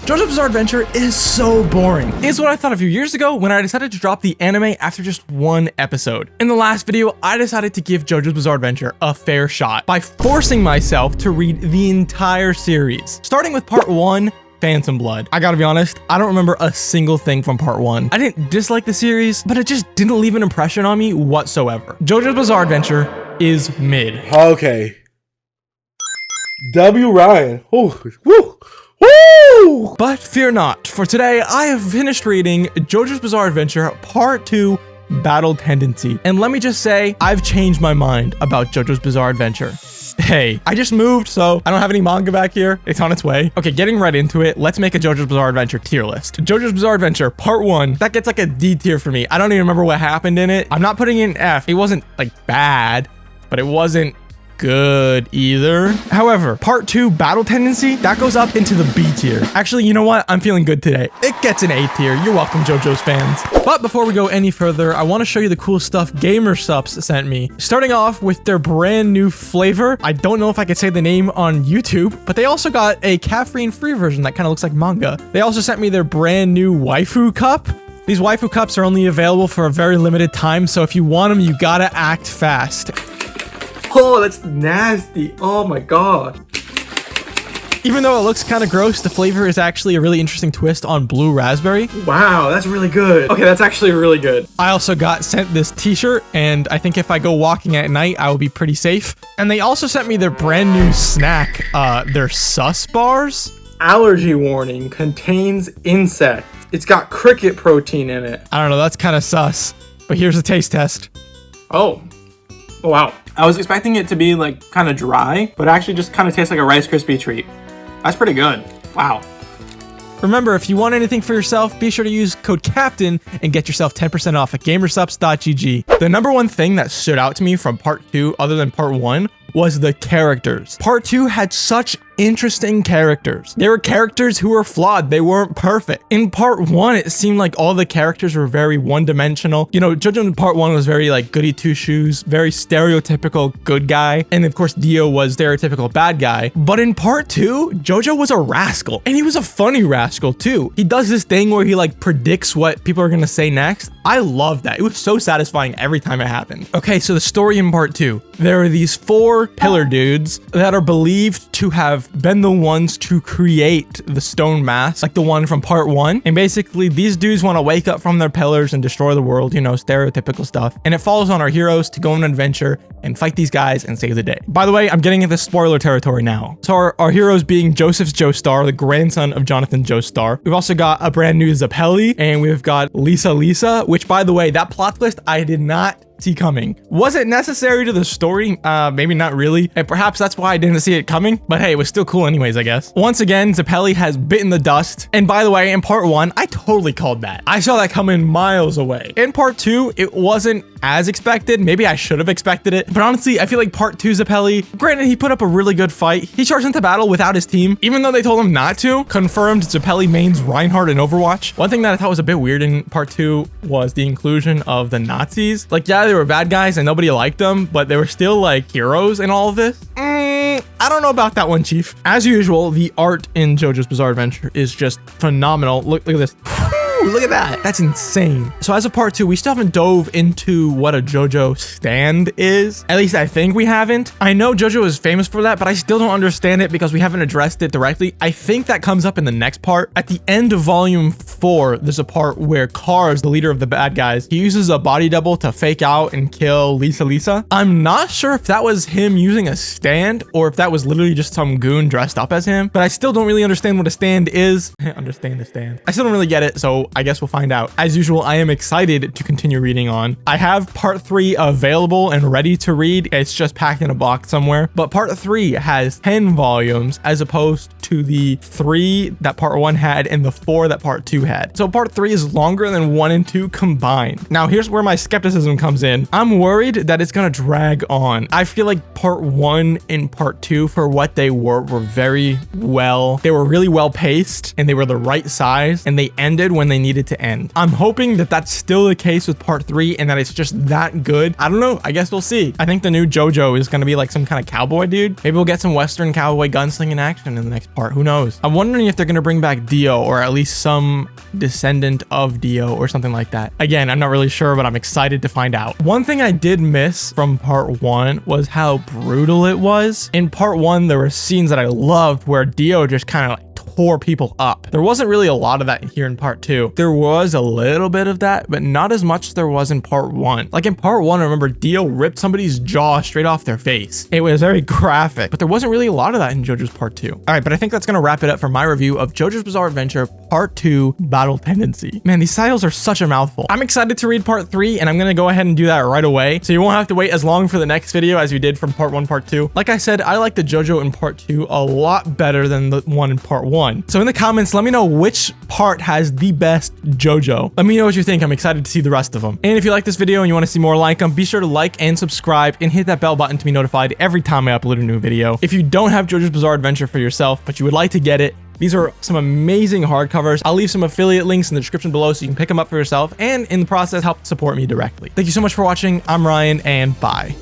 JoJo Bizarre Adventure is so boring. Is what I thought a few years ago when I decided to drop the anime after just one episode. In the last video, I decided to give JoJo's Bizarre Adventure a fair shot by forcing myself to read the entire series, starting with part 1, Phantom Blood. I gotta be honest, I don't remember a single thing from part 1. I didn't dislike the series, but it just didn't leave an impression on me whatsoever. JoJo's Bizarre Adventure is mid. Okay. W. Ryan. Oh, woo! Woo! But fear not, for today I have finished reading JoJo's Bizarre Adventure Part 2, Battle Tendency. And let me just say, I've changed my mind about JoJo's Bizarre Adventure. Hey, I just moved, so I don't have any manga back here. It's on its way. Okay, getting right into it, let's make a JoJo's Bizarre Adventure tier list. JoJo's Bizarre Adventure Part 1, that gets like a D tier for me. I don't even remember what happened in it. I'm not putting it in F. It wasn't like bad, but it wasn't good either. However, part 2, Battle Tendency, that goes up into the B tier. Actually, you know what? I'm feeling good today. It gets an A tier. You're welcome, JoJo's fans. But before we go any further, I want to show you the cool stuff GamerSupps sent me. Starting off with their brand new flavor. I don't know if I could say the name on YouTube, but they also got a caffeine-free version that kind of looks like manga. They also sent me their brand new waifu cup. These waifu cups are only available for a very limited time, so if you want them, you gotta act fast. Oh, that's nasty. Oh my god. Even though it looks kind of gross, the flavor is actually a really interesting twist on blue raspberry. Wow, that's really good. Okay, that's actually really good. I also got sent this t-shirt, and I think if I go walking at night, I will be pretty safe. And they also sent me their brand new snack, their sus bars. Allergy warning, contains insect. It's got cricket protein in it. I don't know, that's kind of sus. But here's the taste test. Oh, wow. I was expecting it to be like kind of dry, but it actually just kind of tastes like a Rice Krispie treat. That's pretty good. Wow. Remember, if you want anything for yourself, be sure to use code CAPTAIN and get yourself 10% off at gamersupps.gg. The number one thing that stood out to me from part 2, other than part 1, was the characters. Part 2 had such interesting characters. They were characters who were flawed. They weren't perfect. In part 1, it seemed like all the characters were very one-dimensional. You know, JoJo in part 1 was very like goody two-shoes, very stereotypical good guy. And of course, Dio was stereotypical bad guy. But in part 2, JoJo was a rascal. And he was a funny rascal too. He does this thing where he like predicts what people are gonna say next. I love that. It was so satisfying every time it happened. Okay, so the story in part 2. There are these 4 pillar dudes that are believed to have been the ones to create the stone mask, like the one from part 1. And basically, these dudes want to wake up from their pillars and destroy the world, you know, stereotypical stuff. And it falls on our heroes to go on an adventure and fight these guys and save the day. By the way, I'm getting into spoiler territory now. So our heroes being Joseph's Joestar, the grandson of Jonathan Joestar. We've also got a brand new Zeppeli, and we've got Lisa, which, by the way, that plot twist I did not see coming. Was it necessary to the story? Maybe not really. And perhaps that's why I didn't see it coming. But hey, it was still cool anyways, I guess. Once again, Zeppeli has bitten the dust. And by the way, in part 1, I totally called that. I saw that coming miles away. In part 2, it wasn't as expected. Maybe I should have expected it. But honestly, I feel like part 2 Zeppeli, granted, he put up a really good fight. He charged into battle without his team, even though they told him not to. Confirmed Zeppeli mains Reinhardt in Overwatch. One thing that I thought was a bit weird in part 2 was the inclusion of the Nazis. Like, yeah, they were bad guys and nobody liked them, but they were still like heroes in all of this. I don't know about that one, Chief. As usual, the art in JoJo's Bizarre Adventure is just phenomenal. Look at this. Look at that. That's insane. So as of part 2, we still haven't dove into what a JoJo stand is. At least I think we haven't. I know JoJo is famous for that, but I still don't understand it because we haven't addressed it directly. I think that comes up in the next part. At the end of volume 4, there's a part where Cars, the leader of the bad guys, he uses a body double to fake out and kill Lisa. I'm not sure if that was him using a stand or if that was literally just some goon dressed up as him, but I still don't really understand what a stand is. Understand the stand. I still don't really get it, so I guess we'll find out. As usual, I am excited to continue reading on. I have part 3 available and ready to read. It's just packed in a box somewhere. But part 3 has 10 volumes as opposed to the 3 that part 1 had and the 4 that part 2 had. So part 3 is longer than 1 and 2 combined. Now, here's where my skepticism comes in. I'm worried that it's gonna drag on. I feel like part 1 and part 2, for what they were very well. They were really well paced and they were the right size, and they ended when they they needed to end. I'm hoping that that's still the case with part 3 and that it's just that good. I don't know. I guess we'll see. I think the new Jojo is going to be like some kind of cowboy dude. Maybe we'll get some Western cowboy gunslinging action in the next part. Who knows? I'm wondering if they're going to bring back Dio, or at least some descendant of Dio or something like that. Again, I'm not really sure, but I'm excited to find out. One thing I did miss from part 1 was how brutal it was. In part 1, there were scenes that I loved where Dio just kind of like tore people up. There wasn't really a lot of that here in part 2. There was a little bit of that, but not as much as there was in part 1. Like in part 1, I remember Dio ripped somebody's jaw straight off their face. It was very graphic, but there wasn't really a lot of that in JoJo's part 2. All right, but I think that's gonna wrap it up for my review of JoJo's Bizarre Adventure Part 2 Battle Tendency. Man, these titles are such a mouthful. I'm excited to read part 3, and I'm gonna go ahead and do that right away, so you won't have to wait as long for the next video as you did from part 1, part 2. Like I said, I like the JoJo in part 2 a lot better than the one in part 1. So in the comments, let me know which part has the best JoJo. Let me know what you think. I'm excited to see the rest of them. And if you like this video and you want to see more like them, be sure to like and subscribe and hit that bell button to be notified every time I upload a new video. If you don't have JoJo's Bizarre Adventure for yourself, but you would like to get it, these are some amazing hardcovers. I'll leave some affiliate links in the description below so you can pick them up for yourself and in the process help support me directly. Thank you so much for watching. I'm Ryan, and bye.